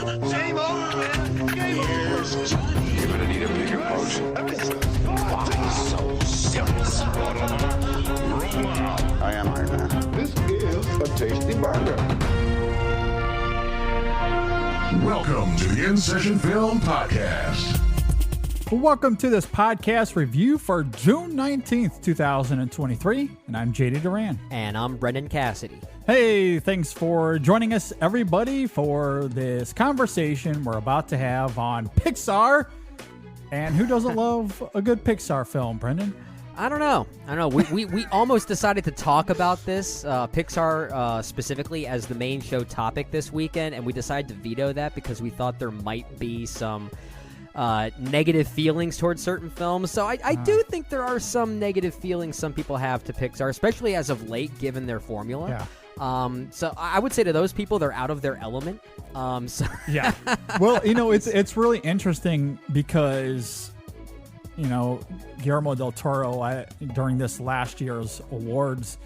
Game over, man. Game over. Johnny. You're gonna need a bigger potion. So serious. I am Iron Man. This is a tasty burger. Welcome to the InSession Film Podcast. Welcome to this podcast review for June 19th, 2023. And I'm JD Duran. And I'm Brendan Cassidy. Hey, thanks for joining us, everybody, for this conversation we're about to have on Pixar. And who doesn't love a good Pixar film, Brendan? I don't know. We almost decided to talk about this, Pixar specifically, as the main show topic this weekend. And we decided to veto that because we thought there might be some negative feelings towards certain films. So I do think there are some negative feelings some people have to Pixar, especially as of late, given their formula. Yeah. So I would say to those people, they're out of their element. Yeah. Well, it's really interesting because, Guillermo del Toro, during this last year's awards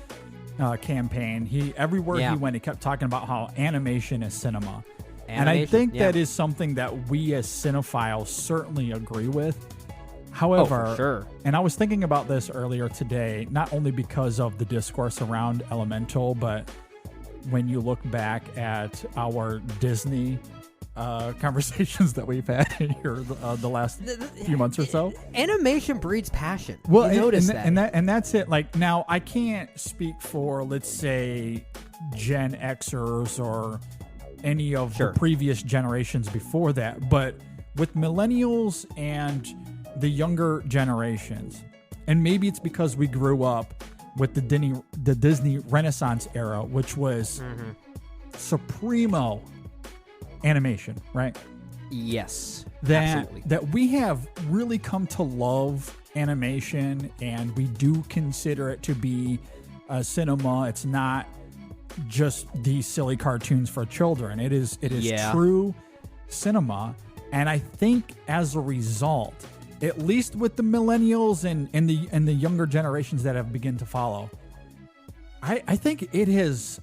campaign, everywhere he went, he kept talking about how animation is cinema. And I think that is something that we as cinephiles certainly agree with. However, for sure. And I was thinking about this earlier today, not only because of the discourse around Elemental, but when you look back at our Disney conversations that we've had here the last few months or so. Animation breeds passion. Well, you notice that. And that's it. Like, now, I can't speak for, let's say, Gen Xers or any of the previous generations before that, but with millennials and the younger generations, and maybe it's because we grew up with the Disney Renaissance era, which was supremo animation, right? Yes, absolutely. That we have really come to love animation, and we do consider it to be cinema. It's not just these silly cartoons for children. It is true cinema. And I think as a result, at least with the millennials and the younger generations that have begun to follow, I think it is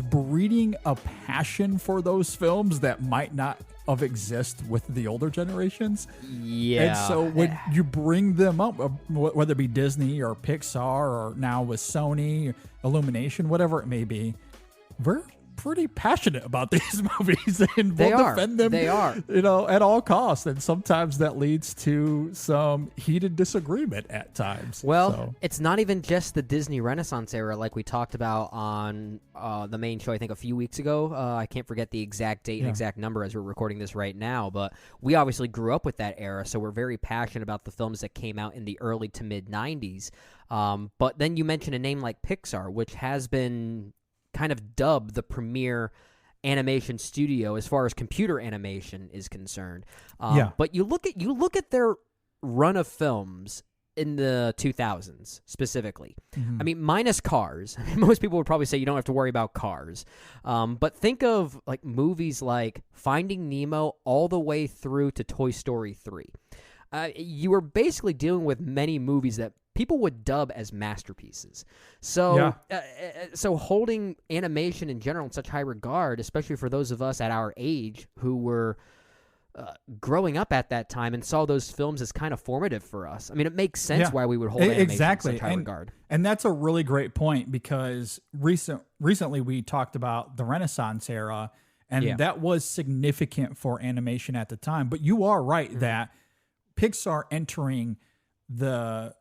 breeding a passion for those films that might not have exist with the older generations. Yeah. And so when you bring them up, whether it be Disney or Pixar or now with Sony, Illumination, whatever it may be, we're pretty passionate about these movies and we'll defend them. They are. At all costs. And sometimes that leads to some heated disagreement at times. Well, it's not even just the Disney Renaissance era like we talked about on the main show, I think, a few weeks ago. I can't forget the exact date and exact number as we're recording this right now, but we obviously grew up with that era, so we're very passionate about the films that came out in the early to mid-90s. But then you mentioned a name like Pixar, which has been kind of dubbed the premier animation studio as far as computer animation is concerned. But you look at their run of films in the 2000s specifically. I mean, minus Cars. Most people would probably say you don't have to worry about Cars. But think of like movies like Finding Nemo all the way through to Toy Story 3. You were basically dealing with many movies that people would dub as masterpieces. So, so holding animation in general in such high regard, especially for those of us at our age who were growing up at that time and saw those films as kind of formative for us. I mean, it makes sense why we would hold animation in such high regard. And that's a really great point because recently we talked about the Renaissance era, and that was significant for animation at the time. But you are right that Pixar entering the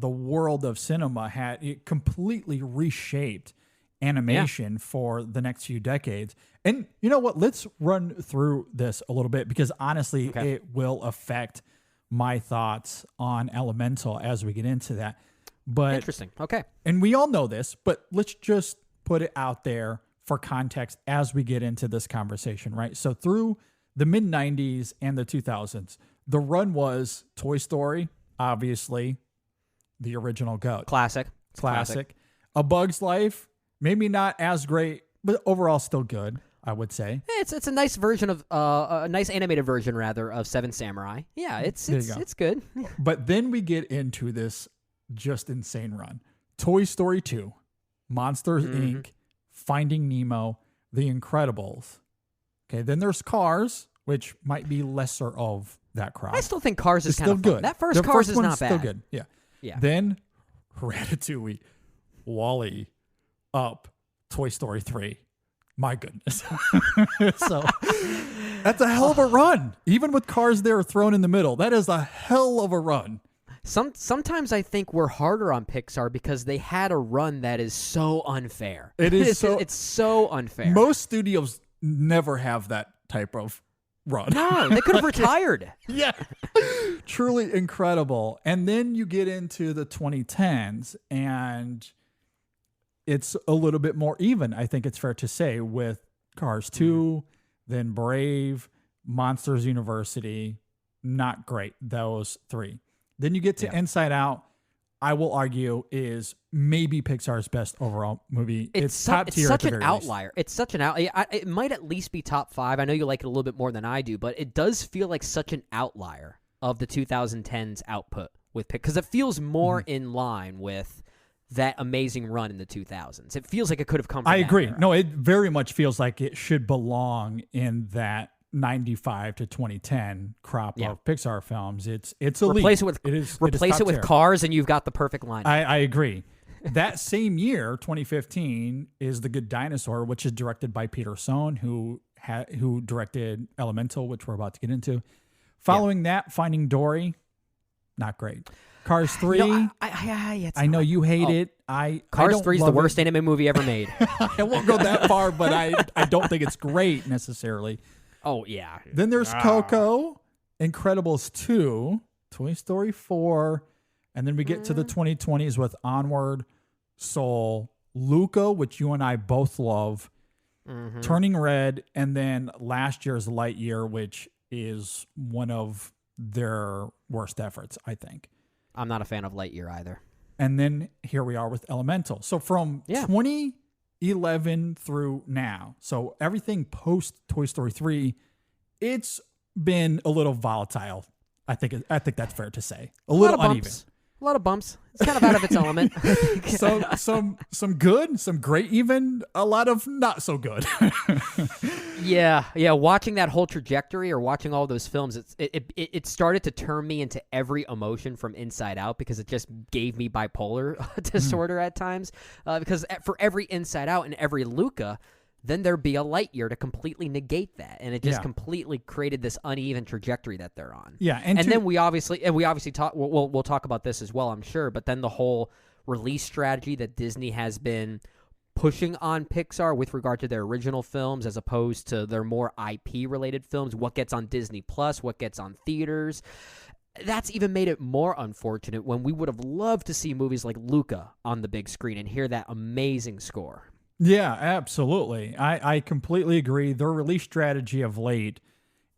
world of cinema it completely reshaped animation for the next few decades. And you know what? Let's run through this a little bit because honestly, it will affect my thoughts on Elemental as we get into that. But interesting. Okay. And we all know this, but let's just put it out there for context as we get into this conversation, right? So through the mid-90s and the 2000s, the run was Toy Story, obviously, the original GOAT. Classic. A Bug's Life, maybe not as great, but overall still good, I would say. It's a nice version of a nice animated version rather of Seven Samurai. Yeah, it's good. But then we get into this just insane run. Toy Story 2, Monsters Inc., Finding Nemo, The Incredibles, Okay, then there's Cars, which might be lesser of that crowd. I still think Cars is It's kind still of good. fun. That first The Cars is one's not bad. Still good. Yeah. Yeah. Then Ratatouille, Wall-E, Up, Toy Story 3. My goodness. So that's a hell of a run. Even with Cars there thrown in the middle, that is a hell of a run. Sometimes I think we're harder on Pixar because they had a run that is so unfair. It is it's so unfair. Most studios never have that type of run. No, they could have retired. Yeah. Truly incredible. And then you get into the 2010s and it's a little bit more even, I think it's fair to say, with Cars 2, then Brave, Monsters University. Not great, those 3. Then you get to Inside Out. I will argue is maybe Pixar's best overall movie. It's top tier. It's such at the an very outlier. least. It's such an out. It might at least be top 5. I know you like it a little bit more than I do, but it does feel like such an outlier of the 2010s output with because it feels more in line with that amazing run in the 2000s. It feels like it could have come from I that agree. era. No, it very much feels like it should belong in that 95 to 2010 crop of Pixar films. It's elite. Replace it with top with tier. Cars, and you've got the perfect line. I agree. That same year, 2015, is The Good Dinosaur, which is directed by Peter Sohn, who directed Elemental, which we're about to get into. Following that, Finding Dory, not great. Cars 3, No, I know you hate it. Cars 3 is the love worst it. animated movie ever made. I won't go that far, but I don't think it's great necessarily. Oh, yeah. Then there's Coco, Incredibles 2, Toy Story 4, and then we get to the 2020s with Onward, Soul, Luca, which you and I both love, Turning Red, and then last year's Lightyear, which is one of their worst efforts, I think. I'm not a fan of Lightyear either. And then here we are with Elemental. So from 2011 through now, so everything post Toy Story 3, it's been a little volatile. I think that's fair to say. A little uneven. A lot of bumps. It's kind of out of its element. Some good, some great even, a lot of not so good. Yeah. Watching that whole trajectory or watching all those films, it started to turn me into every emotion from Inside Out because it just gave me bipolar disorder at times. Because for every Inside Out and every Luca, then there'd be a Lightyear to completely negate that, and it just completely created this uneven trajectory that they're on. Yeah, and then we obviously talk. We'll talk about this as well, I'm sure. But then the whole release strategy that Disney has been pushing on Pixar with regard to their original films as opposed to their more IP related films, what gets on Disney Plus, what gets on theaters. That's even made it more unfortunate when we would have loved to see movies like Luca on the big screen and hear that amazing score. Yeah, absolutely. I completely agree. Their release strategy of late,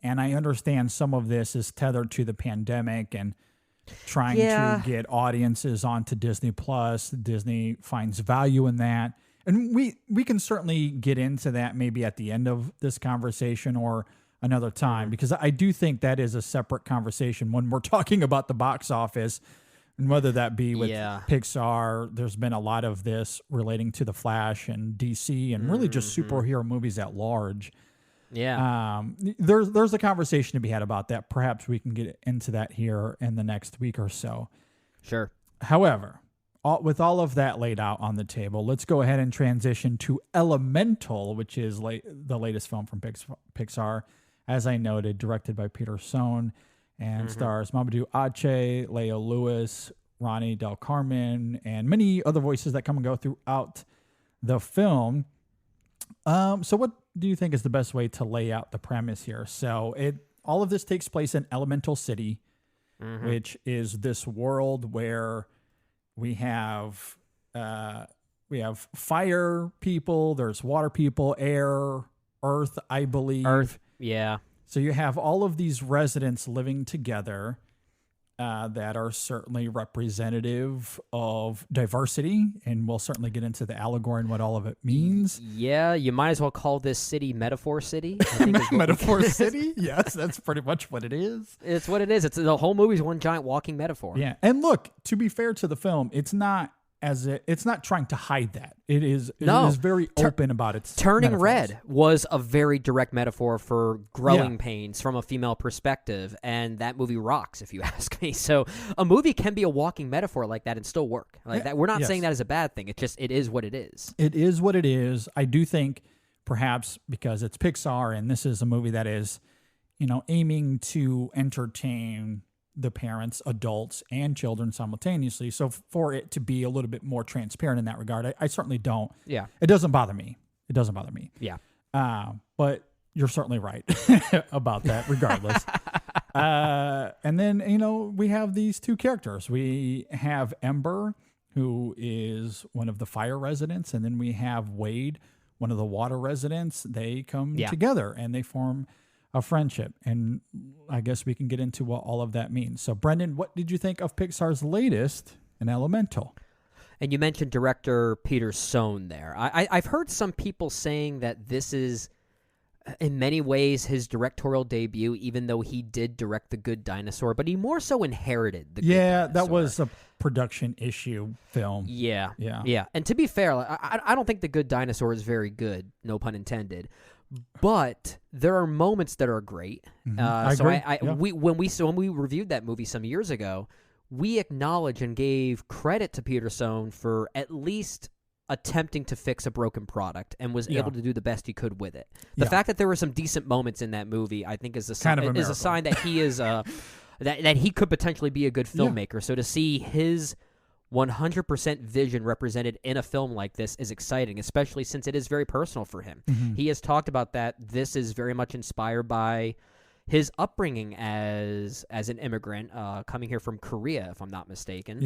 and I understand some of this is tethered to the pandemic and trying to get audiences onto Disney Plus. Disney finds value in that. And we can certainly get into that maybe at the end of this conversation or another time, because I do think that is a separate conversation when we're talking about the box office. And whether that be with Pixar, there's been a lot of this relating to The Flash and DC and really just superhero movies at large. Yeah. There's a conversation to be had about that. Perhaps we can get into that here in the next week or so. Sure. However, with all of that laid out on the table, let's go ahead and transition to Elemental, which is the latest film from Pixar, as I noted, directed by Peter Sohn. And stars Mamadou Ache, Leo Lewis, Ronnie Del Carmen, and many other voices that come and go throughout the film. So what do you think is the best way to lay out the premise here? So all of this takes place in Elemental City, which is this world where we have fire people, there's water people, air, earth, I believe. Earth, yeah. So you have all of these residents living together that are certainly representative of diversity, and we'll certainly get into the allegory and what all of it means. Yeah, you might as well call this city Metaphor City. I think is what Metaphor City? Yes, that's pretty much what it is. It's what it is. It's the whole movie's one giant walking metaphor. Yeah, and look, to be fair to the film, it's not it's not trying to hide that. It is No. very open about its Turning metaphors. red was a very direct metaphor for growing pains from a female perspective, and that movie rocks, if you ask me. So a movie can be a walking metaphor like that and still work. Like that. We're not saying that is a bad thing. It is what it is. It is what it is. I do think perhaps because it's Pixar and this is a movie that is, aiming to entertain the parents, adults, and children simultaneously. So for it to be a little bit more transparent in that regard, I certainly don't. Yeah. It doesn't bother me. Yeah. But you're certainly right about that regardless. And then, we have these two characters. We have Ember, who is one of the fire residents, and then we have Wade, one of the water residents. They come together and they form a friendship, and I guess we can get into what all of that means. So, Brendan, what did you think of Pixar's latest, An Elemental? And you mentioned director Peter Sohn there. I've heard some people saying that this is, in many ways, his directorial debut, even though he did direct The Good Dinosaur, but he more so inherited The Good Dinosaur. That was a production issue film. Yeah. And to be fair, I don't think The Good Dinosaur is very good, no pun intended. But there are moments that are great. I agree. When we reviewed that movie some years ago, we acknowledged and gave credit to Peter Sohn for at least attempting to fix a broken product and was able to do the best he could with it. The fact that there were some decent moments in that movie, I think, is a sign that he is that he could potentially be a good filmmaker. So to see his 100% vision represented in a film like this is exciting, especially since it is very personal for him. He has talked about that. This is very much inspired by his upbringing as an immigrant coming here from Korea, if I'm not mistaken.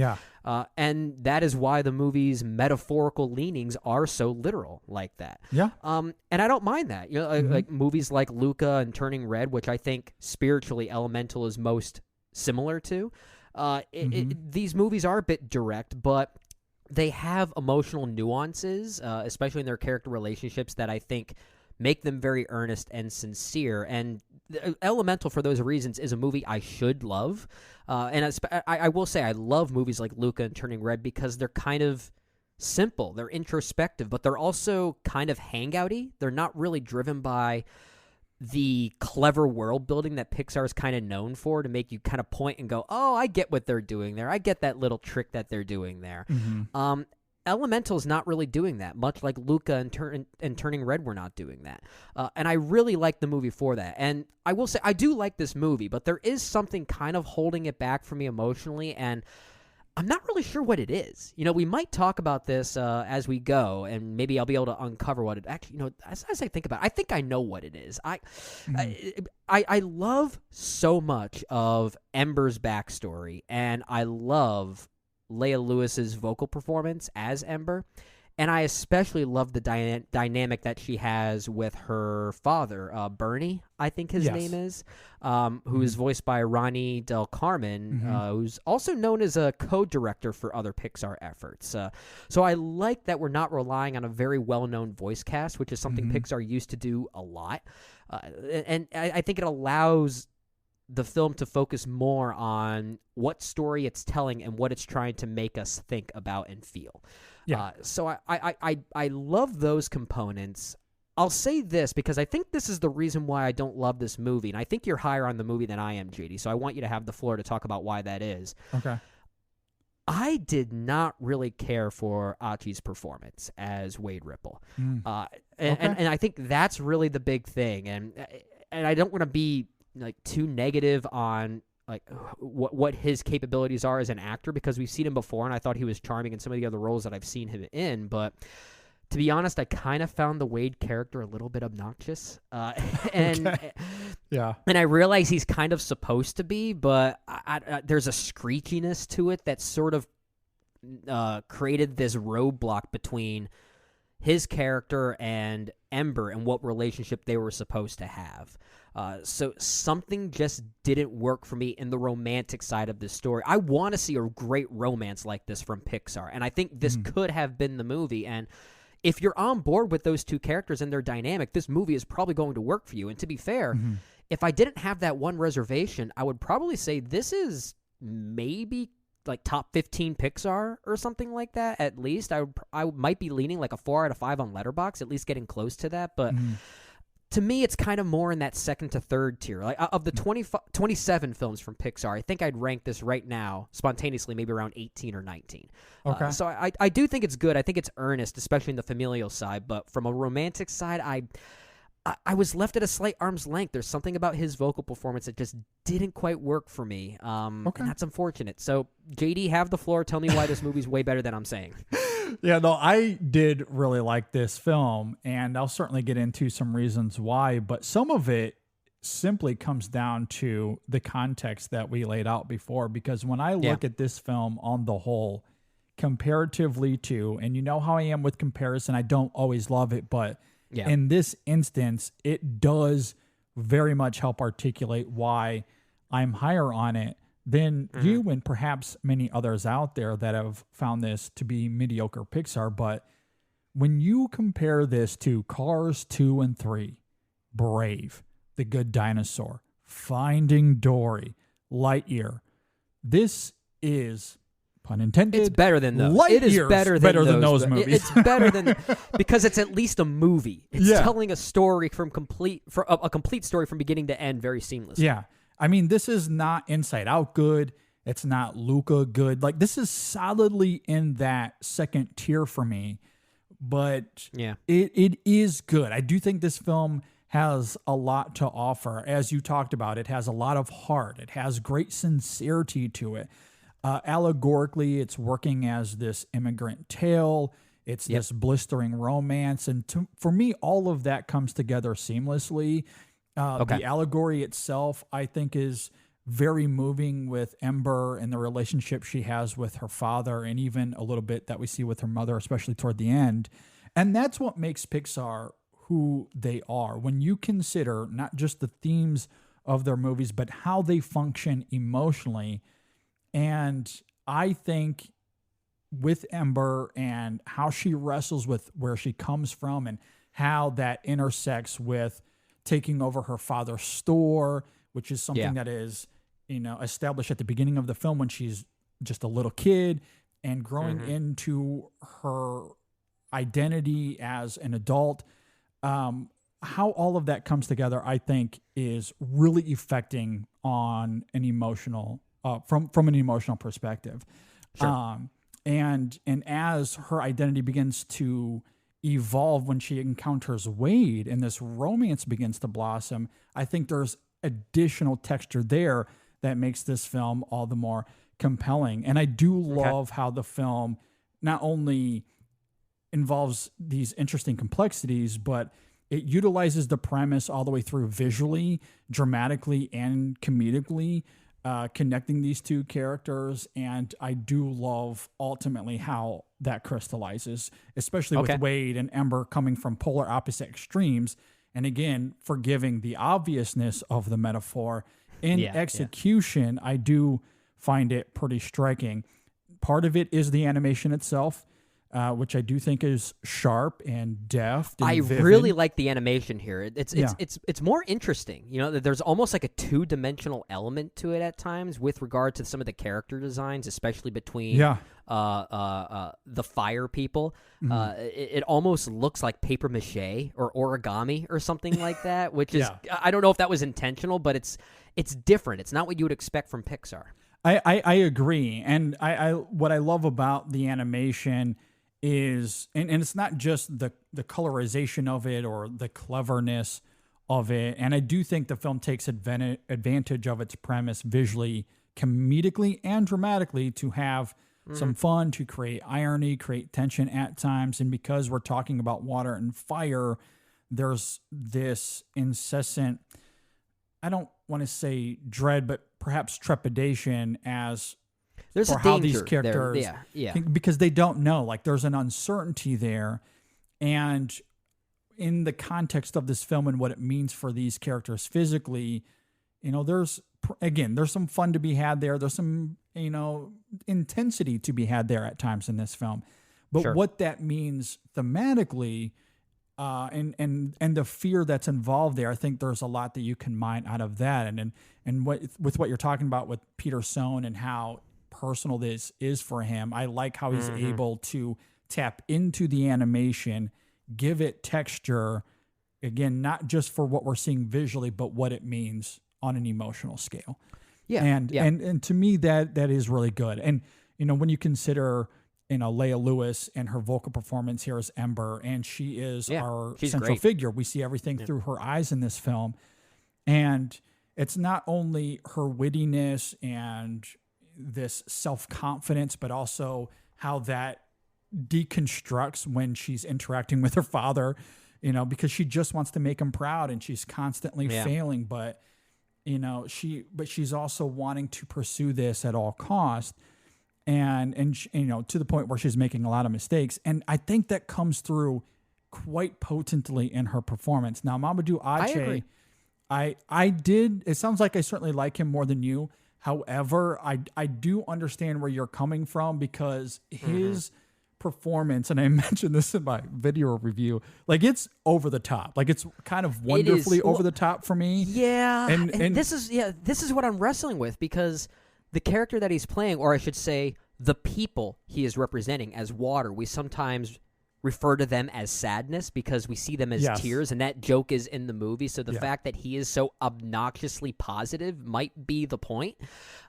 And that is why the movie's metaphorical leanings are so literal like that. And I don't mind that. Like movies like Luca and Turning Red, which I think spiritually Elemental is most similar to. These movies are a bit direct, but they have emotional nuances, especially in their character relationships, that I think make them very earnest and sincere. And Elemental, for those reasons, is a movie I should love. And I will say I love movies like Luca and Turning Red because they're kind of simple. They're introspective, but they're also kind of hangouty. They're not really driven by the clever world building that Pixar is kind of known for, to make you kind of point and go, oh, I get what they're doing there. I get that little trick that they're doing there. Elemental is not really doing that, much like Luca and Turning Red were not doing that. And I really like the movie for that. And I will say, I do like this movie, but there is something kind of holding it back for me emotionally, and I'm not really sure what it is. We might talk about this as we go, and maybe I'll be able to uncover what it actually, as I think about it, I think I know what it is. I love so much of Ember's backstory, and I love Leia Lewis's vocal performance as Ember, and I especially love the dynamic that she has with her father, Bernie, I think his name is, who is voiced by Ronnie Del Carmen, who's also known as a co-director for other Pixar efforts. So I like that we're not relying on a very well-known voice cast, which is something Pixar used to do a lot. And I think it allows the film to focus more on what story it's telling and what it's trying to make us think about and feel. So I love those components. I'll say this because I think this is the reason why I don't love this movie, and I think you're higher on the movie than I am, JD, so I want you to have the floor to talk about why that is. Okay. I did not really care for Achi's performance as Wade Ripple. And I think that's really the big thing, and I don't want to be like too negative on like what his capabilities are as an actor, because we've seen him before and I thought he was charming in some of the other roles that I've seen him in, but to be honest, I kind of found the Wade character a little bit obnoxious, and I realize he's kind of supposed to be, but there's a screechiness to it that sort of created this roadblock between his character and Ember and what relationship they were supposed to have. So something just didn't work for me in the romantic side of this story. I want to see a great romance like this from Pixar, and I think this could have been the movie. And if you're on board with those two characters and their dynamic, this movie is probably going to work for you. And to be fair, if I didn't have that one reservation, I would probably say this is maybe like top 15 Pixar or something like that. At least I might be leaning like a 4 out of 5 on Letterboxd, at least getting close to that. But to me, it's kind of more in that second to third tier. Like of the 27 films from Pixar, I think I'd rank this right now spontaneously maybe around 18 or 19. Okay. So I do think it's good. I think it's earnest, especially in the familial side. But from a romantic side, I was left at a slight arm's length. There's something about his vocal performance that just didn't quite work for me. And that's unfortunate. So, JD, have the floor. Tell me why this movie's way better than I'm saying. Yeah, no, I did really like this film, and I'll certainly get into some reasons why, but some of it simply comes down to the context that we laid out before, because when I look at this film on the whole, comparatively to, and you know how I am with comparison, I don't always love it, but in this instance, it does very much help articulate why I'm higher on it than you and perhaps many others out there that have found this to be mediocre Pixar. But when you compare this to Cars 2 and 3, Brave, The Good Dinosaur, Finding Dory, Lightyear, this is, pun intended, it's better than those. Light it is years better than those movies. It's better than because it's at least a movie. It's telling a story a complete story from beginning to end very seamlessly. Yeah. I mean, this is not Inside Out good. It's not Luca good. Like, this is solidly in that second tier for me. But it is good. I do think this film has a lot to offer. As you talked about, it has a lot of heart. It has great sincerity to it. Allegorically, it's working as this immigrant tale. It's this blistering romance. And for me, all of that comes together seamlessly. The allegory itself, I think, is very moving with Ember and the relationship she has with her father, and even a little bit that we see with her mother, especially toward the end. And that's what makes Pixar who they are. When you consider not just the themes of their movies, but how they function emotionally. And I think with Ember and how she wrestles with where she comes from and how that intersects with taking over her father's store, which is something that is, established at the beginning of the film when she's just a little kid, and growing into her identity as an adult. How all of that comes together, I think, is really affecting on an emotional, from an emotional perspective. Sure. And as her identity begins to evolve when she encounters Wade and this romance begins to blossom, I think there's additional texture there that makes this film all the more compelling. And I do love how the film not only involves these interesting complexities, but it utilizes the premise all the way through visually, dramatically, and comedically, connecting these two characters. And I do love ultimately how that crystallizes, especially with Wade and Ember coming from polar opposite extremes. And again, forgiving the obviousness of the metaphor in execution, I do find it pretty striking. Part of it is the animation itself, which I do think is sharp and deft and vivid. Really like the animation here. It's more interesting. There's almost like a two-dimensional element to it at times with regard to some of the character designs, especially between the fire people. It almost looks like paper mache or origami or something like that, which is I don't know if that was intentional, but it's different. It's not what you would expect from Pixar. I agree. And I what I love about the animation is, and it's not just the colorization of it or the cleverness of it. And I do think the film takes advantage of its premise visually, comedically, and dramatically to have some fun, to create irony, create tension at times. And because we're talking about water and fire, there's this incessant, I don't want to say dread, but perhaps trepidation as there's for a how danger these characters, there. because they don't know. Like, there's an uncertainty there, and in the context of this film and what it means for these characters physically, there's some fun to be had there. There's some intensity to be had there at times in this film, but what that means thematically. And the fear that's involved there, I think there's a lot that you can mine out of that, and with what you're talking about with Peter Sohn and how personal this is for him. I like how he's Mm-hmm. able to tap into the animation, give it texture, again, not just for what we're seeing visually, but what it means on an emotional scale. Yeah. And to me, that is really good. And, when you consider, Leia Lewis and her vocal performance here as Ember, and she is our she's central great. figure. We see everything through her eyes in this film. And it's not only her wittiness and this self-confidence, but also how that deconstructs when she's interacting with her father, because she just wants to make him proud and she's constantly failing. But, she's also wanting to pursue this at all costs. And to the point where she's making a lot of mistakes. And I think that comes through quite potently in her performance. Now, Mamadou Ache, I did. It sounds like I certainly like him more than you. However, I do understand where you're coming from, because his performance, and I mentioned this in my video review, like, it's over the top. Like, it's kind of wonderfully over the top for me. Yeah. And this is what I'm wrestling with, because the character that he's playing, or I should say the people he is representing as water, we sometimes refer to them as sadness because we see them as tears, and that joke is in the movie. So the fact that he is so obnoxiously positive might be the point.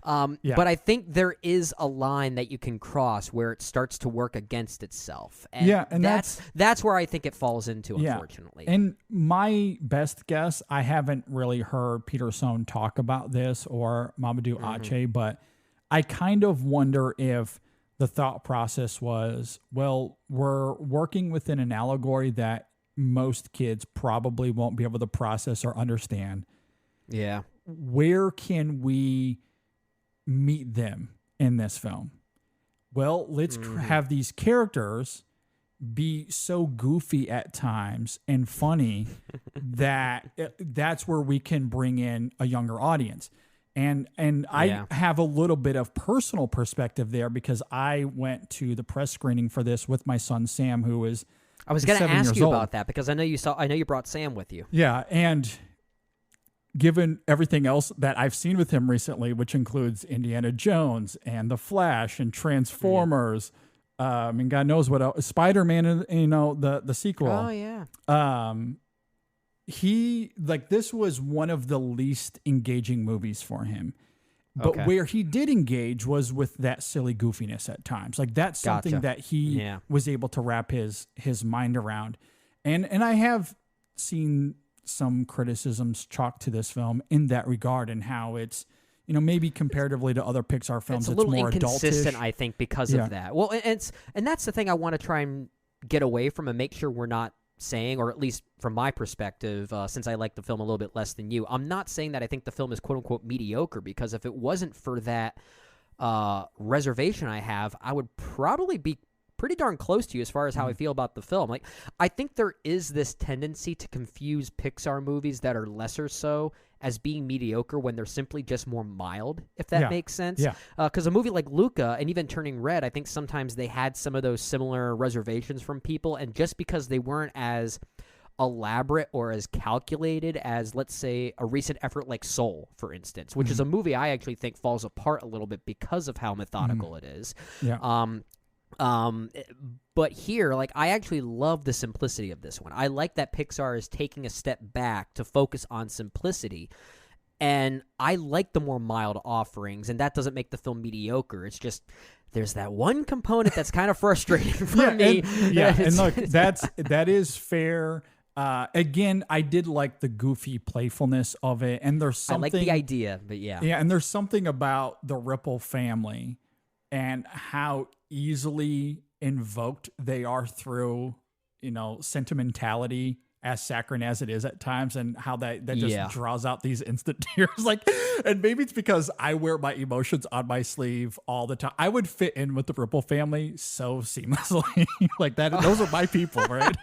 But I think there is a line that you can cross where it starts to work against itself. And that's where I think it falls into, unfortunately. And my best guess, I haven't really heard Peter Sohn talk about this or Mamadou Ache, but I kind of wonder if the thought process was, well, we're working within an allegory that most kids probably won't be able to process or understand. Yeah. Where can we meet them in this film? Well, let's have these characters be so goofy at times and funny that that's where we can bring in a younger audience. And I have a little bit of personal perspective there, because I went to the press screening for this with my son Sam, who is I was going to ask you old. about that, because I know you brought Sam with you. Yeah, and given everything else that I've seen with him recently, which includes Indiana Jones and The Flash and Transformers, and God knows what else, Spider-Man, the sequel. Oh yeah. This was one of the least engaging movies for him. But where he did engage was with that silly goofiness at times. Like, that's something that he was able to wrap his mind around. And I have seen some criticisms chalked to this film in that regard, and how it's, maybe comparatively to other Pixar films, it's a little more inconsistent, adultish. I think, because of that. Well, and that's the thing I want to try and get away from and make sure we're not saying, or at least from my perspective, since I like the film a little bit less than you, I'm not saying that I think the film is quote-unquote mediocre, because if it wasn't for that reservation I have, I would probably be pretty darn close to you as far as how I feel about the film. Like, I think there is this tendency to confuse Pixar movies that are lesser so as being mediocre when they're simply just more mild, if that makes sense. Yeah. Because a movie like Luca and even Turning Red, I think sometimes they had some of those similar reservations from people, and just because they weren't as elaborate or as calculated as, let's say, a recent effort like Soul, for instance, which is a movie I actually think falls apart a little bit because of how methodical it is. Yeah. But here, like, I actually love the simplicity of this one. I like that Pixar is taking a step back to focus on simplicity, and I like the more mild offerings, and that doesn't make the film mediocre. It's just there's that one component that's kind of frustrating for me. And look, that is fair. Again, I did like the goofy playfulness of it, and there's something. I like the idea, but yeah, and there's something about the Ripple family and how easily invoked they are through, sentimentality, as saccharine as it is at times, and how that just draws out these instant tears. Like, and maybe it's because I wear my emotions on my sleeve all the time. I would fit in with the Ripple family so seamlessly. Like that, those are my people, right?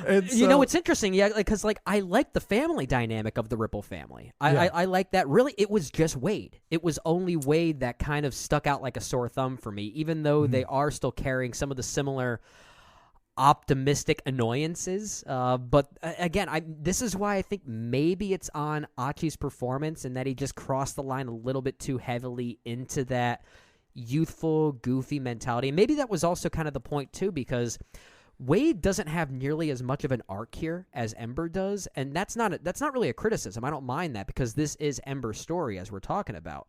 It's interesting, because I like the family dynamic of the Ripple family. I like that. Really, it was just Wade. It was only Wade that kind of stuck out like a sore thumb for me, even though they are still carrying some of the similar optimistic annoyances. But again, this is why I think maybe it's on Achi's performance and that he just crossed the line a little bit too heavily into that youthful, goofy mentality. And maybe that was also kind of the point too, because Wade doesn't have nearly as much of an arc here as Ember does, and that's not really a criticism. I don't mind that because this is Ember's story as we're talking about.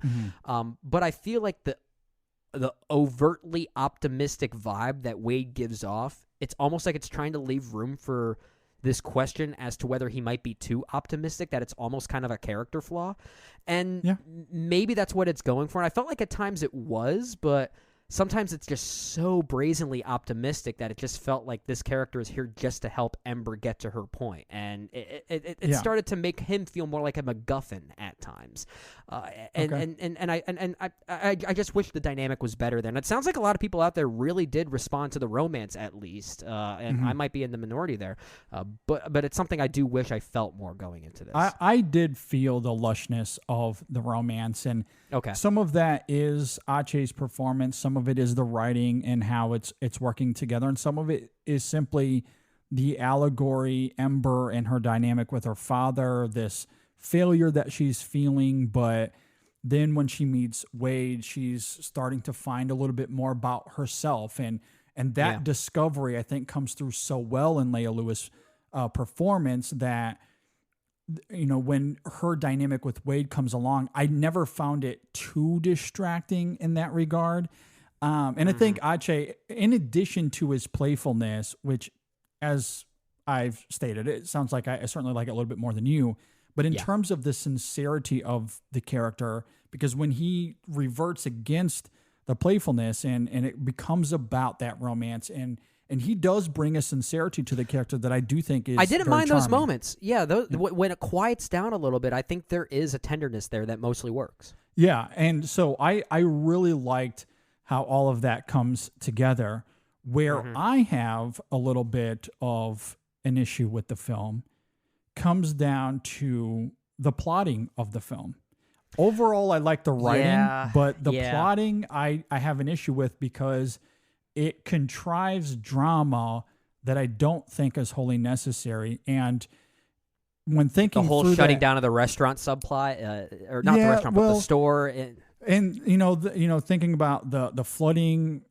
But I feel like the overtly optimistic vibe that Wade gives off, it's almost like it's trying to leave room for this question as to whether he might be too optimistic, that it's almost kind of a character flaw. And maybe that's what it's going for. And I felt like at times it was, but sometimes it's just so brazenly optimistic that it just felt like this character is here just to help Ember get to her point. And it started to make him feel more like a MacGuffin at times. I just wish the dynamic was better there. And it sounds like a lot of people out there really did respond to the romance at least. And I might be in the minority there. But it's something I do wish I felt more going into this. I did feel the lushness of the romance, and some of that is Ache's performance, some of it is the writing and how it's working together, and some of it is simply the allegory, Ember and her dynamic with her father, this failure that she's feeling, but then when she meets Wade, she's starting to find a little bit more about herself, and that discovery, I think, comes through so well in Leia Lewis' performance that, you know, when her dynamic with Wade comes along, I never found it too distracting in that regard. And I think Ache, in addition to his playfulness, which, as I've stated, it sounds like I certainly like it a little bit more than you, but in terms of the sincerity of the character, because when he reverts against the playfulness and it becomes about that romance, and he does bring a sincerity to the character that I do think is I didn't very mind charming. those moments. Yeah, when it quiets down a little bit, I think there is a tenderness there that mostly works. Yeah, and so I really liked how all of that comes together. Where I have a little bit of an issue with the film comes down to the plotting of the film. Overall, I like the writing, but the plotting I have an issue with because it contrives drama that I don't think is wholly necessary. And when thinking the whole through shutting that, down of the restaurant subplot, or not the restaurant, but the store, and thinking about the flooding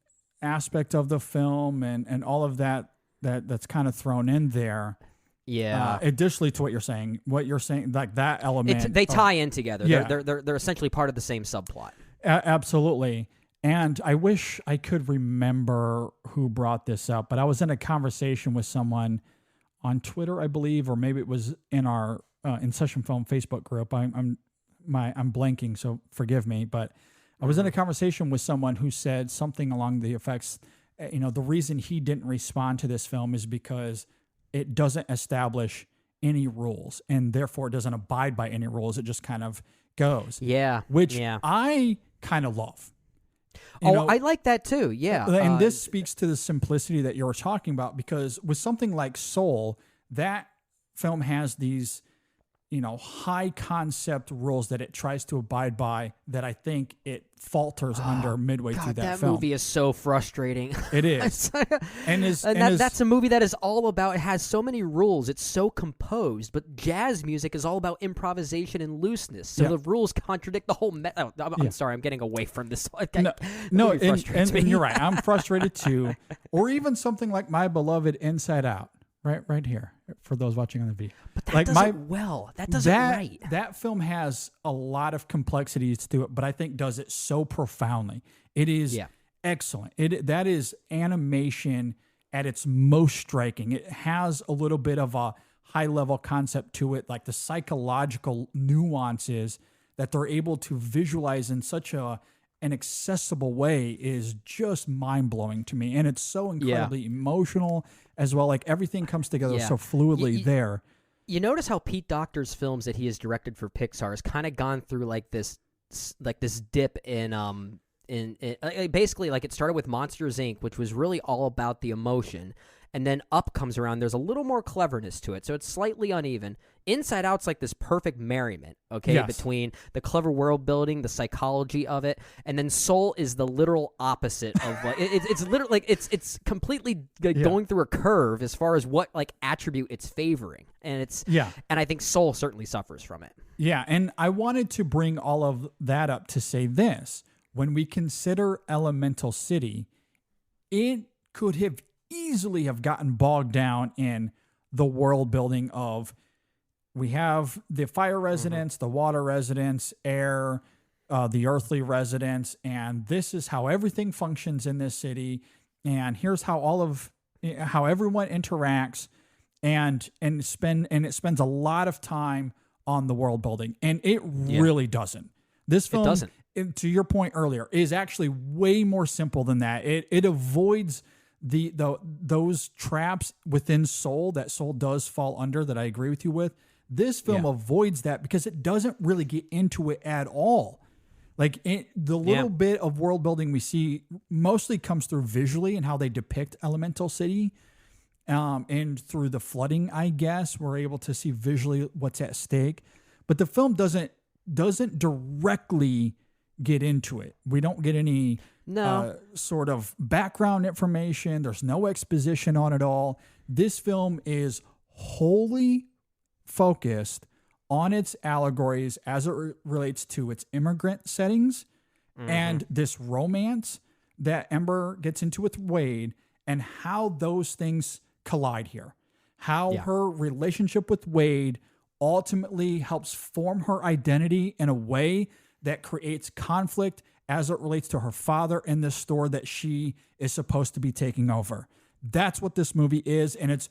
aspect of the film and all of that's kind of thrown in there. Yeah. Additionally to what you're saying, like that element, they tie in together. Yeah. They're essentially part of the same subplot. Absolutely. And I wish I could remember who brought this up, but I was in a conversation with someone on Twitter, I believe, or maybe it was in our InSession Film Facebook group. I'm blanking, so forgive me. But I was in a conversation with someone who said something along the effects, the reason he didn't respond to this film is because it doesn't establish any rules, and therefore it doesn't abide by any rules. It just kind of goes. Yeah. Which I kind of love. I like that too. Yeah. And this speaks to the simplicity that you were talking about, because with something like Soul, that film has these, high concept rules that it tries to abide by that I think it falters under midway through that film. That movie is so frustrating. It is. That's a movie that is all about, it has so many rules. It's so composed, but jazz music is all about improvisation and looseness. So the rules contradict the whole I'm sorry, I'm getting away from this. No, and you're right. I'm frustrated too. Or even something like my beloved Inside Out. Right here for those watching on the V. But that does it well. That does it right. That film has a lot of complexities to it, but I think does it so profoundly. It is excellent. That is animation at its most striking. It has a little bit of a high level concept to it, like the psychological nuances that they're able to visualize in such an accessible way is just mind-blowing to me. And it's so incredibly emotional as well. Like everything comes together so fluidly there. You notice how Pete Docter's films that he has directed for Pixar has kind of gone through like this dip in basically, like, it started with Monsters Inc., which was really all about the emotion. and then Up comes around. There's a little more cleverness to it, so it's slightly uneven. Inside Out's like this perfect merriment, okay, Yes. between the clever world building, the psychology of it, and then Soul is the literal opposite of like it's literally like it's completely like, going through a curve as far as what like attribute it's favoring, and and I think Soul certainly suffers from it. Yeah, and I wanted to bring all of that up to say this: when we consider Elemental City, it could have easily have gotten bogged down in the world building of. We have the fire residents, the water residents, air, the earthly residents, and this is how everything functions in this city. And here's how how everyone interacts, and it spends a lot of time on the world building, and it really doesn't. This film, doesn't. To your point earlier, is actually way more simple than that. It avoids those traps within Soul that Soul does fall under. That I agree with you with. This film avoids that because it doesn't really get into it at all. Like the little bit of world building we see mostly comes through visually and how they depict Elemental City, and through the flooding. I guess we're able to see visually what's at stake, but the film doesn't directly get into it. We don't get any sort of background information. There's no exposition on it all. This film is wholly focused on its allegories as it relates to its immigrant settings and this romance that Ember gets into with Wade, and how those things collide here. How her relationship with Wade ultimately helps form her identity in a way that creates conflict as it relates to her father in this store that she is supposed to be taking over. That's what this movie is, and it's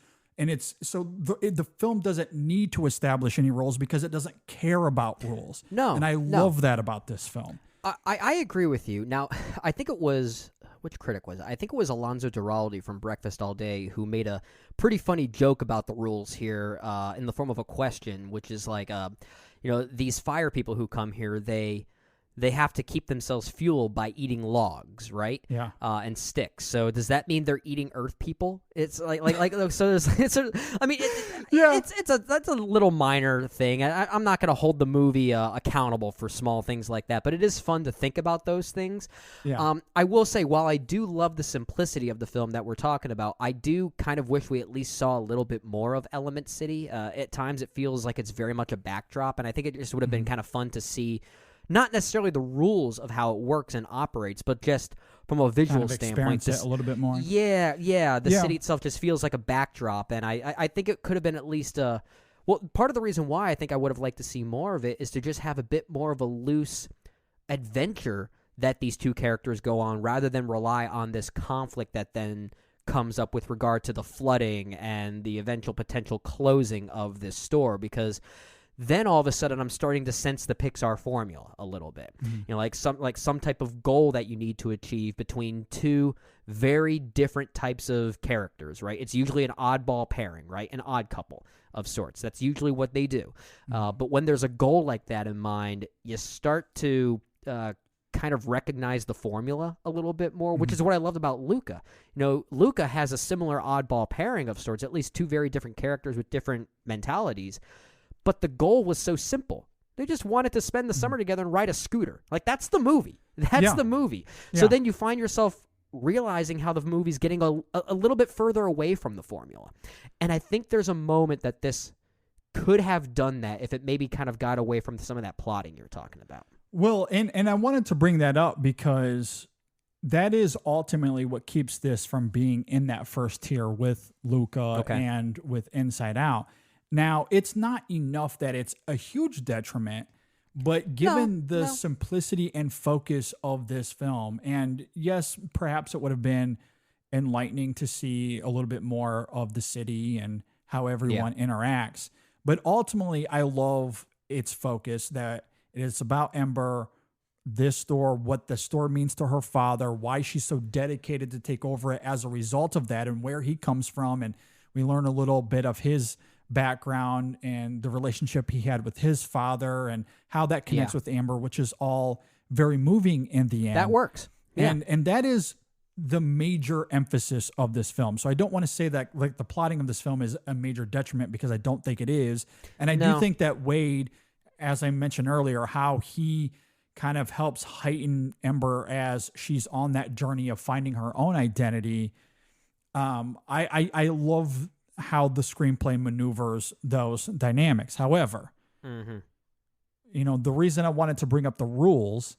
so the film doesn't need to establish any rules because it doesn't care about rules. No, and I love that about this film. I agree with you. Now, I think it was which critic was it? I think it was Alonzo Duralde from Breakfast All Day who made a pretty funny joke about the rules here in the form of a question, which is like, these fire people who come here, they have to keep themselves fueled by eating logs, right? Yeah. And sticks. So does that mean they're eating Earth people? It's like so. There's, that's a little minor thing. I'm not going to hold the movie accountable for small things like that, but it is fun to think about those things. Yeah. I will say, while I do love the simplicity of the film that we're talking about, I do kind of wish we at least saw a little bit more of Element City. At times, it feels like it's very much a backdrop, and I think it just would have been kind of fun to see. Not necessarily the rules of how it works and operates, but just from a visual standpoint. Experience it a little bit more. Yeah. The city itself just feels like a backdrop, and I think it could have been at least part of the reason why I think I would have liked to see more of it is to just have a bit more of a loose adventure that these two characters go on, rather than rely on this conflict that then comes up with regard to the flooding and the eventual potential closing of this store, because then all of a sudden I'm starting to sense the Pixar formula a little bit. Mm-hmm. Like some type of goal that you need to achieve between two very different types of characters, right? It's usually an oddball pairing, right? An odd couple of sorts. That's usually what they do. Mm-hmm. But when there's a goal like that in mind, you start to kind of recognize the formula a little bit more, which is what I loved about Luca. Luca has a similar oddball pairing of sorts, at least two very different characters with different mentalities. But the goal was so simple. They just wanted to spend the summer together and ride a scooter. Like, that's the movie. That's the movie. So then you find yourself realizing how the movie's getting a little bit further away from the formula. And I think there's a moment that this could have done that if it maybe kind of got away from some of that plotting you're talking about. Well, and I wanted to bring that up because that is ultimately what keeps this from being in that first tier with Luca and with Inside Out. Now, it's not enough that it's a huge detriment, but given the simplicity and focus of this film, and yes, perhaps it would have been enlightening to see a little bit more of the city and how everyone interacts. But ultimately, I love its focus, that it's about Ember, this store, what the store means to her father, why she's so dedicated to take over it as a result of that, and where he comes from. And we learn a little bit of his background and the relationship he had with his father and how that connects with Amber, which is all very moving in the end. That works. Yeah. And that is the major emphasis of this film. So I don't want to say that like the plotting of this film is a major detriment, because I don't think it is. And I do think that Wade, as I mentioned earlier, how he kind of helps heighten Ember as she's on that journey of finding her own identity. I love how the screenplay maneuvers those dynamics. However, you know, the reason I wanted to bring up the rules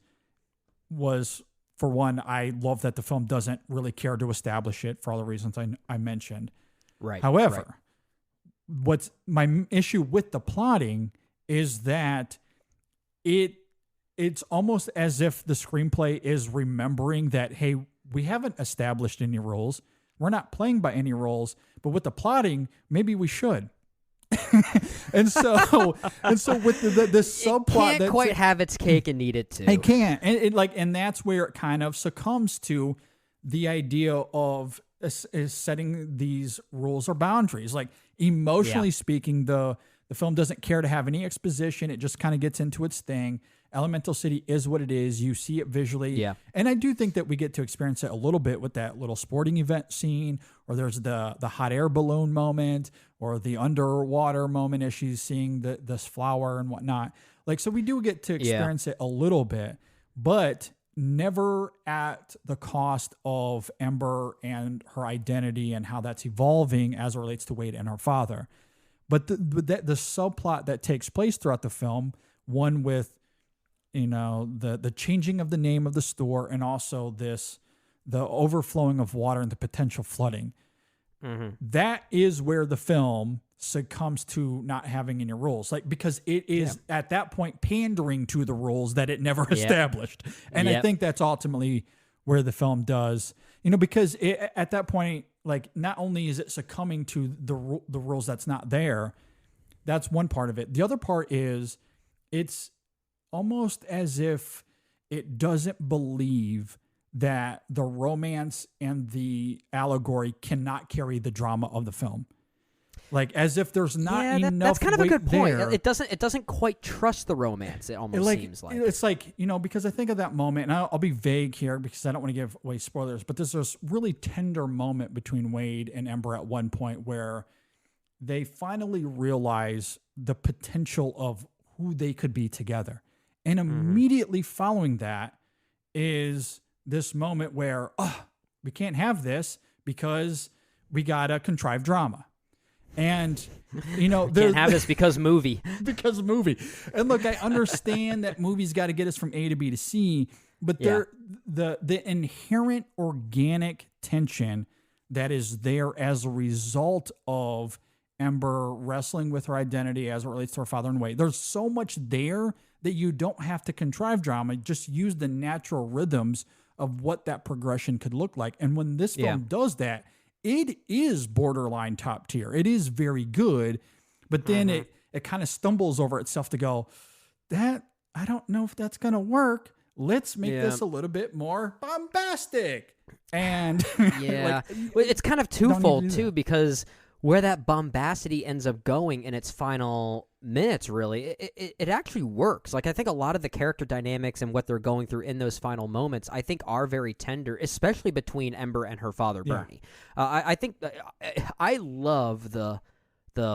was, for one, I love that the film doesn't really care to establish it for all the reasons I mentioned. Right. However, what's my issue with the plotting is that it's almost as if the screenplay is remembering that, hey, we haven't established any rules. We're not playing by any rules, but with the plotting, maybe we should. and so with the subplot, it can't quite have its cake and eat it too. It can't, and that's where it kind of succumbs to the idea of is setting these rules or boundaries. Like, emotionally speaking, the film doesn't care to have any exposition. It just kind of gets into its thing. Elemental City is what it is. You see it visually. Yeah. And I do think that we get to experience it a little bit with that little sporting event scene, or there's the hot air balloon moment, or the underwater moment as she's seeing this flower and whatnot. Like, so we do get to experience it a little bit, but never at the cost of Ember and her identity and how that's evolving as it relates to Wade and her father. But the subplot that takes place throughout the film, one with, you know, the changing of the name of the store, and also the overflowing of water and the potential flooding. That is where the film succumbs to not having any rules, like, because it is at that point pandering to the rules that it never established. And I think that's ultimately where the film does, you know, because at that point, like, not only is it succumbing to the rules that's not there, that's one part of it. The other part is it's almost as if it doesn't believe that the romance and the allegory cannot carry the drama of the film. Like, as if there's not enough. That's kind of a good point. There. It doesn't quite trust the romance. It almost seems like it's like, you know, because I think of that moment, and I'll be vague here because I don't want to give away spoilers, but there's this really tender moment between Wade and Ember at one point where they finally realize the potential of who they could be together. And immediately following that is this moment where, we can't have this because we got a contrived drama. And, you know, can't have this because movie. Because movie. And look, I understand that movies got to get us from A to B to C, but the inherent organic tension that is there as a result of Ember wrestling with her identity as it relates to her father and Wade. There's so much there that you don't have to contrive drama. Just use the natural rhythms of what that progression could look like. And when this film does that, it is borderline top tier. It is very good, but then it kind of stumbles over itself to go, that I don't know if that's going to work. Let's make this a little bit more bombastic. And like, it's kind of twofold too, because where that bombacity ends up going in its final minutes, really, it actually works. Like, I think a lot of the character dynamics and what they're going through in those final moments, I think, are very tender, especially between Ember and her father, Bernie. I think I love the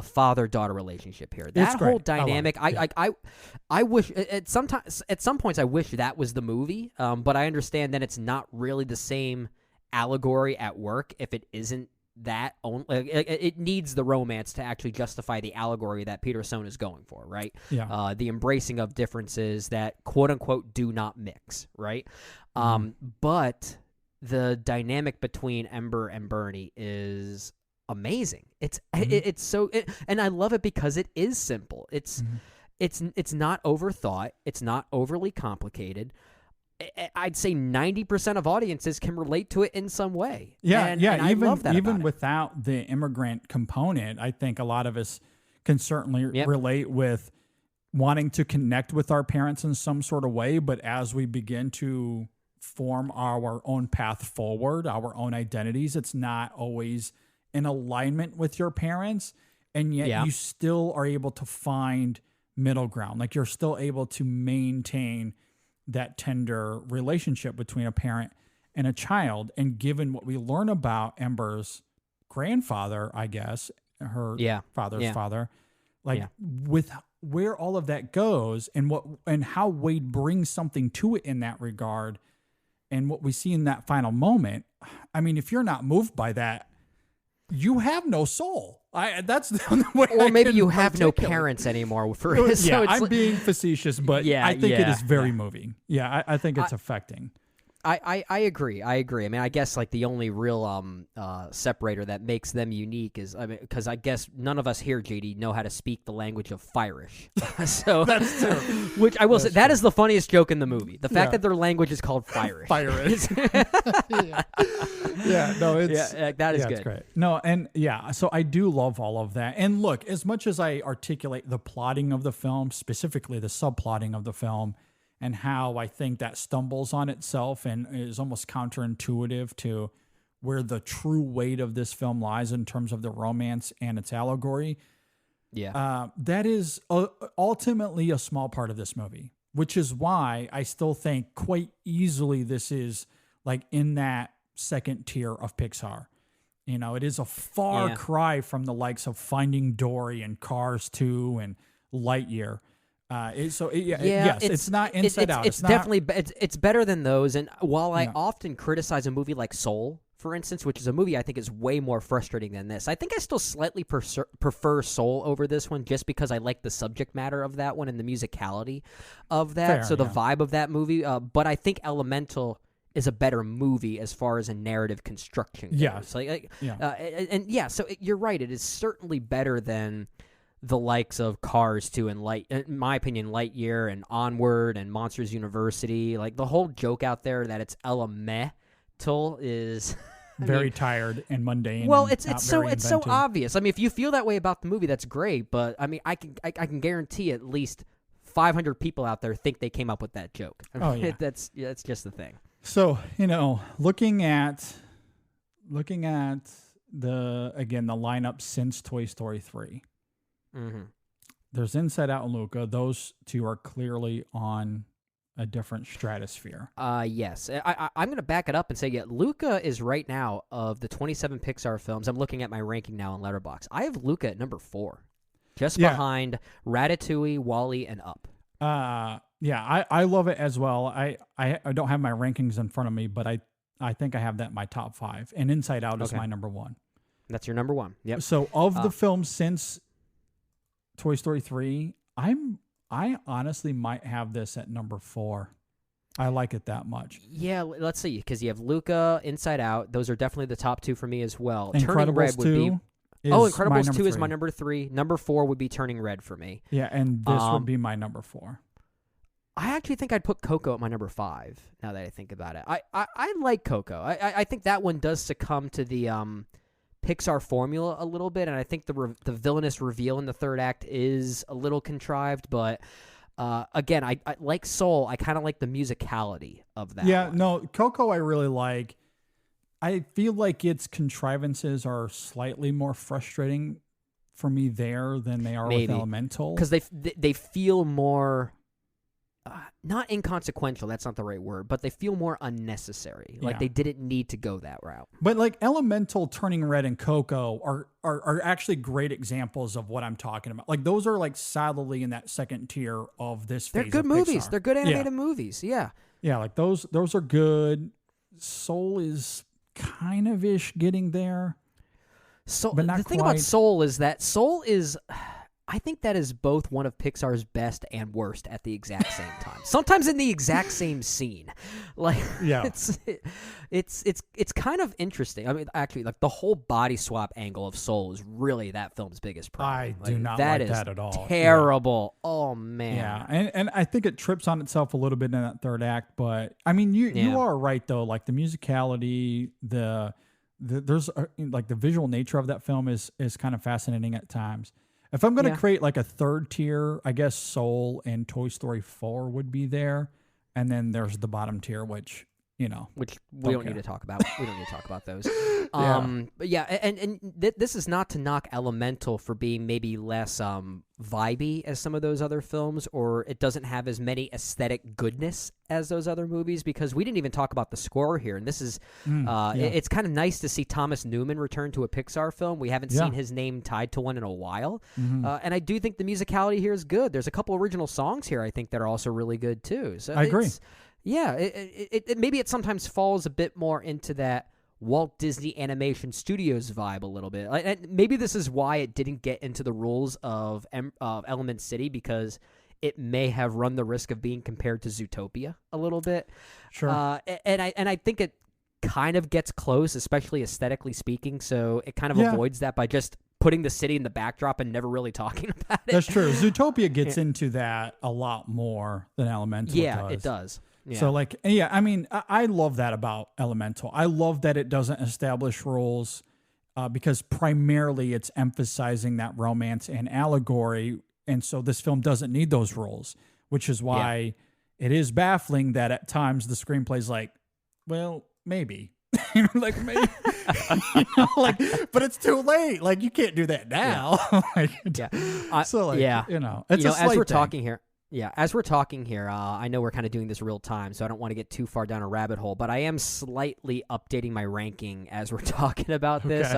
father-daughter relationship here. That whole dynamic, I wish at some points I wish that was the movie, but I understand that it's not really the same allegory at work if it isn't that it needs the romance to actually justify the allegory that Peter Sohn is going for, right? Yeah. The embracing of differences that quote unquote do not mix, right? But the dynamic between Ember and Bernie is amazing. It's so and I love it because it is simple. It's not overthought. It's not overly complicated. I'd say 90% of audiences can relate to it in some way. And I love that even about without the immigrant component, I think a lot of us can certainly relate with wanting to connect with our parents in some sort of way. But as we begin to form our own path forward, our own identities, it's not always in alignment with your parents. And yet you still are able to find middle ground. Like, you're still able to maintain that tender relationship between a parent and a child, and given what we learn about Ember's grandfather, I guess, her father's father, with where all of that goes and how Wade brings something to it in that regard, and what we see in that final moment. I mean, if you're not moved by that, you have no soul. That's the only way. Or maybe you have no parents anymore. So I'm being facetious, but I think it is very moving. Yeah, I think it's affecting. I agree. I mean, I guess like the only real separator that makes them unique is, I mean, because I guess none of us here, JD, know how to speak the language of Firish. So That's true. Which I will say, that is the funniest joke in the movie. The fact that their language is called Firish. That is good. It's great. No, and so I do love all of that. And look, as much as I articulate the plotting of the film, specifically the subplotting of the film, and how I think that stumbles on itself and is almost counterintuitive to where the true weight of this film lies in terms of the romance and its allegory. Yeah. That is ultimately a small part of this movie, which is why I still think quite easily this is like in that second tier of Pixar. You know, it is a far cry from the likes of Finding Dory and Cars 2 and Lightyear. It's not Inside Out. It's definitely it's better than those. And while I often criticize a movie like Soul, for instance, which is a movie I think is way more frustrating than this, I think I still slightly prefer Soul over this one, just because I like the subject matter of that one and the musicality of that. The vibe of that movie. But I think Elemental is a better movie as far as a narrative construction goes. So you're right. It is certainly better than the likes of Cars 2 and in my opinion, Lightyear and Onward and Monsters University. Like the whole joke out there that it's elemental is very tired and mundane. Well, it's so obvious. I mean, if you feel that way about the movie, that's great. But I mean, I can guarantee at least 500 people out there think they came up with that joke. That's just the thing. So looking at the lineup since Toy Story 3. Mm-hmm. There's Inside Out and Luca. Those two are clearly on a different stratosphere. Yes. I'm going to back it up and say, Luca is right now, of the 27 Pixar films, I'm looking at my ranking now on Letterboxd. I have Luca at number 4, just behind Ratatouille, WALL-E, and Up. I love it as well. I don't have my rankings in front of me, but I think I have that in my top 5. And Inside Out is my number 1. That's your number 1. Yep. So of the films since Toy Story 3, I honestly might have this at number 4. I like it that much. Yeah, let's see, because you have Luca, Inside Out. Those are definitely the top 2 for me as well. Incredibles Turning Red would 2 be Incredibles 2 is my number 3. Number 4 would be Turning Red for me. Yeah, and this would be my number 4. I actually think I'd put Coco at my number 5. Now that I think about it, I like Coco. I think that one does succumb to the Pixar formula a little bit, and I think the villainous reveal in the third act is a little contrived, but again, I like Soul. I kind of like the musicality of that. Yeah, no, Coco I really like. I feel like its contrivances are slightly more frustrating for me there than they are with Elemental, because they feel more not inconsequential, that's not the right word, but they feel more unnecessary. Like they didn't need to go that route. But like Elemental, Turning Red, and Coco are actually great examples of what I'm talking about. Like those are like solidly in that second tier of this phase. They're good of movies. Pixar. They're good animated movies. Yeah. Yeah, like those are good. Soul is kind of ish getting there. So but not the thing quite. about Soul is that Soul is, I think that is both one of Pixar's best and worst at the exact same time. Sometimes in the exact same scene. Like it's kind of interesting. I mean, actually, like the whole body swap angle of Soul is really that film's biggest problem. I do not like that at all. Terrible. Yeah. Oh man. Yeah, and I think it trips on itself a little bit in that third act, but I mean, you are right though. Like the musicality, there's like the visual nature of that film is kind of fascinating at times. If I'm going to create like a third tier, I guess Soul and Toy Story 4 would be there. And then there's the bottom tier, which which we don't need to talk about. We don't need to talk about those. But yeah, and this is not to knock Elemental for being maybe less vibey as some of those other films, or it doesn't have as many aesthetic goodness as those other movies, because we didn't even talk about the score here. And this is, it's kind of nice to see Thomas Newman return to a Pixar film. We haven't seen his name tied to one in a while. And I do think the musicality here is good. There's a couple original songs here I think that are also really good too. So I agree. Yeah, it maybe it sometimes falls a bit more into that Walt Disney Animation Studios vibe a little bit. And maybe this is why it didn't get into the rules of Element City, because it may have run the risk of being compared to Zootopia a little bit. Sure. And I think it kind of gets close, especially aesthetically speaking. So it kind of avoids that by just putting the city in the backdrop and never really talking about it. That's true. Zootopia gets into that a lot more than Elemental does. Yeah, it does. Yeah. So, I mean, I love that about Elemental. I love that it doesn't establish rules because primarily it's emphasizing that romance and allegory. And so this film doesn't need those rules, which is why it is baffling that at times the screenplay's like, well, maybe. Maybe. But it's too late. Like, you can't do that now. It's a as we're talking here. Yeah, as we're talking here, I know we're kind of doing this real time, so I don't want to get too far down a rabbit hole, but I am slightly updating my ranking as we're talking about this.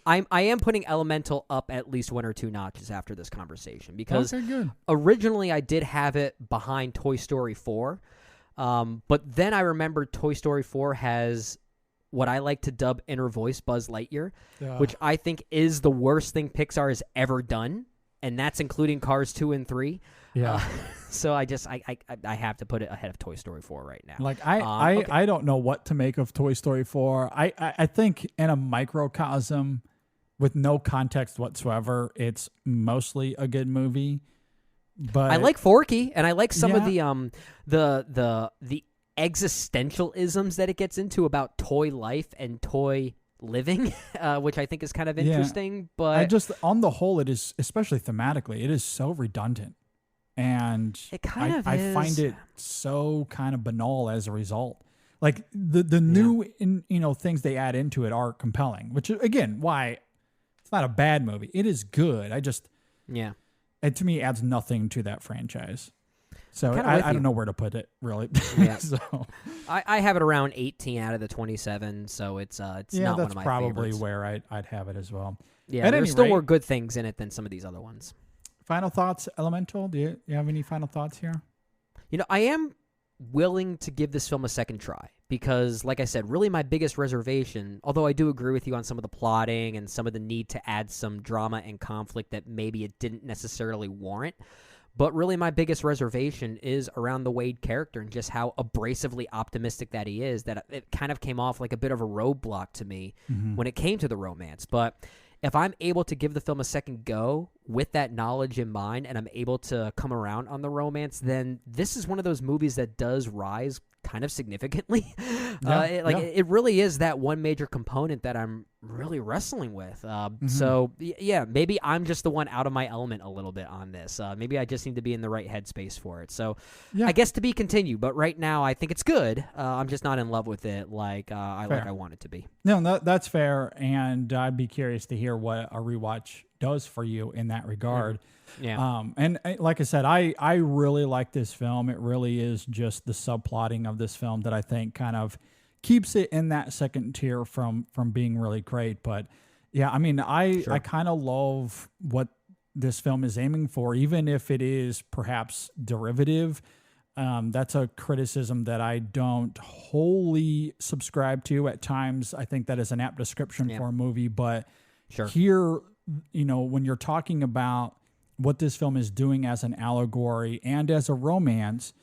I am putting Elemental up at least 1 or 2 notches after this conversation, because originally I did have it behind Toy Story 4, but then I remembered Toy Story 4 has what I like to dub inner voice Buzz Lightyear, which I think is the worst thing Pixar has ever done, and that's including Cars 2 and 3. Yeah. So I have to put it ahead of Toy Story 4 right now. Like I don't know what to make of Toy Story 4. I think in a microcosm with no context whatsoever, it's mostly a good movie. But I like Forky, and I like some of the existentialisms that it gets into about toy life and toy living, which I think is kind of interesting. But I just, on the whole, it is, especially thematically, it is so redundant. And it kind of I find it so kind of banal as a result. Like the new things they add into it are compelling, which is, again, why it's not a bad movie. It is good. It to me adds nothing to that franchise. So I don't know where to put it, really. Yeah. So I have it around 18 out of the 27, so it's not one of my favorites. That's probably where I'd have it as well. Yeah, there's still more good things in it than some of these other ones. Final thoughts, Elemental? Do you have any final thoughts here? I am willing to give this film a second try because, like I said, really my biggest reservation, although I do agree with you on some of the plotting and some of the need to add some drama and conflict that maybe it didn't necessarily warrant, but really my biggest reservation is around the Wade character and just how abrasively optimistic that he is, that it kind of came off like a bit of a roadblock to me when it came to the romance. But if I'm able to give the film a second go with that knowledge in mind and I'm able to come around on the romance, then this is one of those movies that does rise kind of significantly. It really is that one major component that I'm really wrestling with. So, maybe I'm just the one out of my element a little bit on this. Maybe I just need to be in the right headspace for it. So, I guess to be continued. But right now, I think it's good. I'm just not in love with it like I want it to be. No, that's fair. And I'd be curious to hear what a rewatch does for you in that regard. Yeah. And like I said, I really like this film. It really is just the subplotting of this film that I think kind of keeps it in that second tier from being really great. But yeah, I mean, I kind of love what this film is aiming for, even if it is perhaps derivative. That's a criticism that I don't wholly subscribe to at times. I think that is an apt description for a movie, but here, when you're talking about what this film is doing as an allegory and as a romance,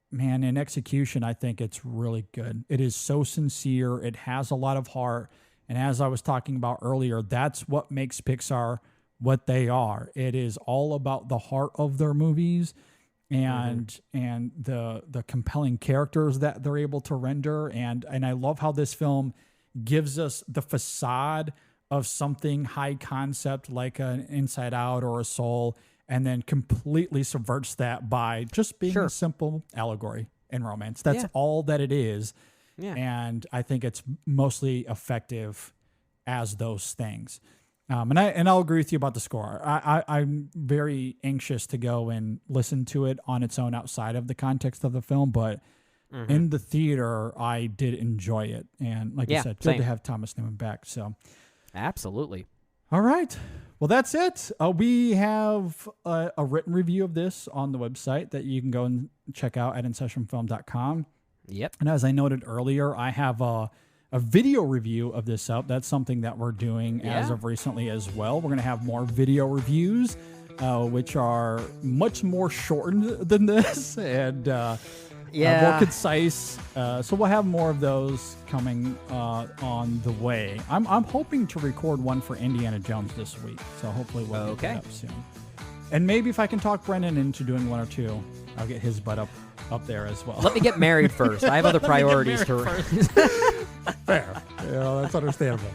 man, in execution, I think it's really good. It is so sincere. It has a lot of heart. And as I was talking about earlier, that's what makes Pixar what they are. It is all about the heart of their movies and the compelling characters that they're able to render. And I love how this film gives us the facade of something high concept like an Inside Out or a Soul, and then completely subverts that by just being a simple allegory in romance. That's all that it is. Yeah. And I think it's mostly effective as those things. And I'll agree with you about the score. I'm very anxious to go and listen to it on its own outside of the context of the film, but in the theater, I did enjoy it. And like I said, good to have Thomas Newman back. So, absolutely. All right. Well, that's it. We have a written review of this on the website that you can go and check out at InSessionFilm.com. Yep. And as I noted earlier, I have a video review of this up. That's something that we're doing as of recently as well. We're going to have more video reviews, which are much more shortened than this and more concise. So we'll have more of those coming on the way. I'm hoping to record one for Indiana Jones this week. So hopefully we'll get that up soon. And maybe if I can talk Brennan into doing one or two, I'll get his butt up there as well. Let me get married first. I have other priorities to Fair. That's understandable.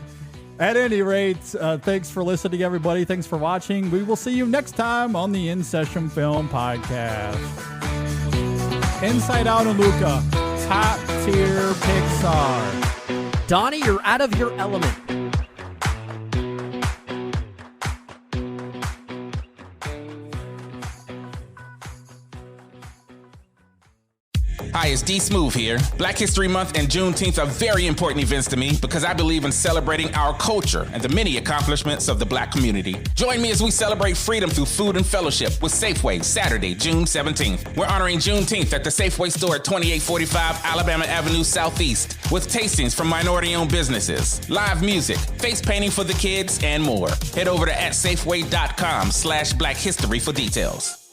At any rate, thanks for listening, everybody. Thanks for watching. We will see you next time on the InSession Film Podcast. Inside Out and Luca, top tier Pixar. Donnie, you're out of your element. Hi, it's D Smooth here. Black History Month and Juneteenth are very important events to me because I believe in celebrating our culture and the many accomplishments of the Black community. Join me as we celebrate freedom through food and fellowship with Safeway, Saturday, June 17th. We're honoring Juneteenth at the Safeway store at 2845 Alabama Avenue Southeast with tastings from minority-owned businesses, live music, face painting for the kids, and more. Head over to @safeway.com/Black History for details.